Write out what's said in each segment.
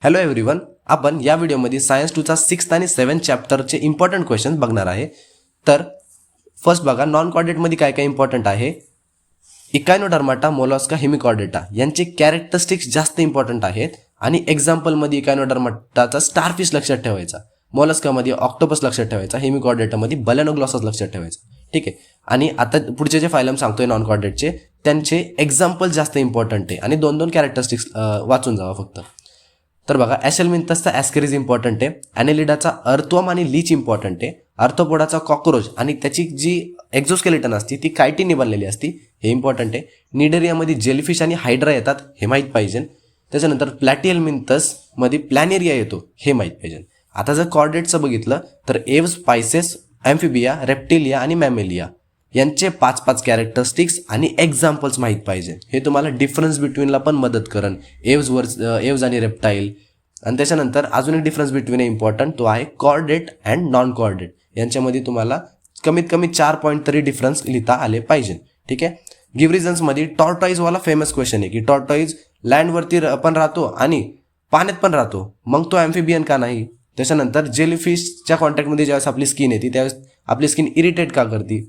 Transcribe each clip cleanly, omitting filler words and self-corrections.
Hello everyone, आपण या व्हिडिओमध्ये सायन्स 2चा 6th आणि 7th चॅप्टरचे इम्पॉर्टंट क्वेश्चन बघणार आहे. तर फर्स्ट बघा, नॉन कॉर्डेटमध्ये काय काय इम्पॉर्टंट आहे. इकायनोडर्माटा, मोलॉस्का, हेमिकॉर्डेटा यांचे कॅरेक्टरिस्टिक्स जास्त इम्पॉर्टंट आहेत. आणि एक्झाम्पलमध्ये इकायनोडर्माटाचा स्टारफिश लक्षात ठेवायचा, मोलस्कामध्ये ऑक्टोपस लक्षात ठेवायचा, हेमिकॉर्डेटामध्ये बलेनोग्लॉसस लक्षात ठेवायचा. ठीक आहे. आणि आता पुढचे जे फायलम सांगतोय नॉन कॉर्डेटचे, त्यांचे एक्झाम्पल जास्त इम्पॉर्टंट आहे आणि दोन दोन कॅरेक्टरिस्टिक्स वाचून जावा फक्त. तर बघा, ॲशेलमिंथसचा ॲस्केरिज इम्पॉर्टंट आहे, ॲनेलिडाचा अर्थवर्म आणि लीच इम्पॉर्टंट आहे, आर्थ्रोपोडाचा कॉकरोच आणि त्याची जी एक्झोस्केलेटन असते ती कायटीने बनलेली असती, हे इम्पॉर्टंट आहे. निडेरियामध्ये जेलीफिश आणि हायड्रा येतात, हे माहीत पाहिजे. त्याच्यानंतर प्लॅटिएलमिंथसमध्ये प्लॅनेरिया येतो, हे माहीत पाहिजे. आता जर कॉर्डेटचं बघितलं तर एव्स, पायसेस, ॲम्फिबिया, रेप्टिलिया आणि मॅमेलिया यांचे 5-5 कॅरेक्टरिस्टिक्स आणि एक्झाम्पल्स माहीत पाहिजे. हे तुम्हाला डिफरन्स बिटवीनला पण मदत करेन, एव्ज आणि रेप्टाईल. आणि त्याच्यानंतर अजून एक डिफरन्स बिटवीन इम्पॉर्टंट, तो आहे कॉर्डेट अँड नॉन कॉर्डेट. यांच्यामध्ये तुम्हाला कमीत कमी 4 पॉईंट तरी डिफरन्स लिहिता आले पाहिजे. ठीक आहे. गिव्ह रिझन्समध्ये टॉर्टॉईजवाला फेमस क्वेश्चन आहे की टॉर्टॉईज लँडवरती पण राहतो आणि पाण्यात पण राहतो, मग तो ॲम्फिबियन का नाही. त्याच्यानंतर जेलीफिशच्या कॉन्टॅक्टमध्ये ज्यावेळेस आपली स्किन येते त्यावेळेस आपली स्किन इरिटेट का करते,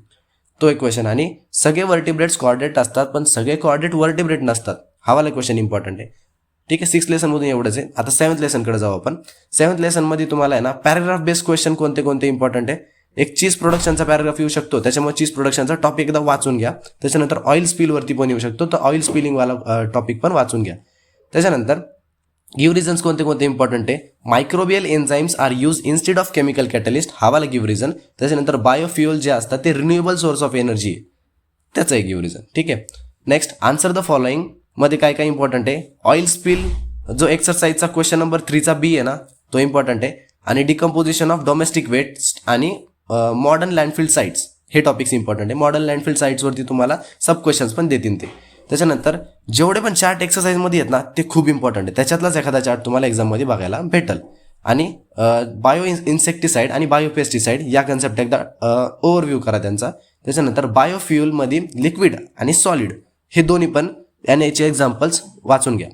तो एक क्वेश्चन. आणि सगळे वर्टिब्रेट्स कॉर्डेट असतात पण सगळे कॉर्डेट वर्टिब्रेट नसतात, हा वाला क्वेश्चन इम्पॉर्टंट आहे. ठीक आहे. 6th लेसनमधून एवढंच आहे. आता 7th लेसनकडे जाऊ आपण. 7th लेसनमध्ये तुम्हाला आहे ना पॅराग्राफ बेस्ड क्वेश्चन कोणते कोणते इम्पॉर्टंट आहे. एक चीज प्रोडक्शनचा पॅराग्राफ येऊ शकतो, त्याच्यामुळे चीज प्रोडक्शनचा टॉपिक एकदा वाचून घ्या. त्याच्यानंतर ऑइल स्पिलवरती पण येऊ शकतो, तर ऑइल स्पिलिंगवाला टॉपिक पण वाचून घ्या. त्याच्यानंतर गिव्ह रिझन्स कोणते कोणते इम्पॉर्टंट आहे. Microbial enzymes are use instead of chemical catalyst, हा वाला गिव्ह रिझन. त्याच्यानंतर बायोफ्युअल जे असतात ते रिन्युएबल सोर्स ऑफ एनर्जी, त्याचं एक गिव्ह रिझन. ठीक आहे. नेक्स्ट, आन्सर द फॉलोइंग मध्ये काय काय इम्पॉर्टंट आहे. ऑइल स्पिल जो एक्सरसाइजचा क्वेश्चन नंबर 3चा बी आहे ना, तो इम्पॉर्टंट आहे. आणि डिकम्पोजिशन ऑफ डोमेस्टिक वेस्ट आणि मॉडर्न लँडफिल्ड साईट्स, हे टॉपिक्स इम्पॉर्टंट आहे. मॉडर्न लँडफिल्ड साईट्सवरती तुम्हाला सब क्वेश्चन्स पण देतील ते. त्याच्यानंतर जेवढे पण चार्ट एक्सरसाइजमध्ये आहेत ना ते खूप इम्पॉर्टंट आहे, त्याच्यातलाच एखादा चार्ट तुम्हाला एक्झाममध्ये बघायला भेटेल. आणि बायो इन्सेक्टिसाईड आणि बायोपेस्टिसाईड या कन्सेप्ट एकदा ओव्हरव्ह्यू करा त्यांचा. त्याच्यानंतर बायोफ्युअलमध्ये लिक्विड आणि सॉलिड हे दोन्ही पण याचे एक्झाम्पल्स वाचून घ्या.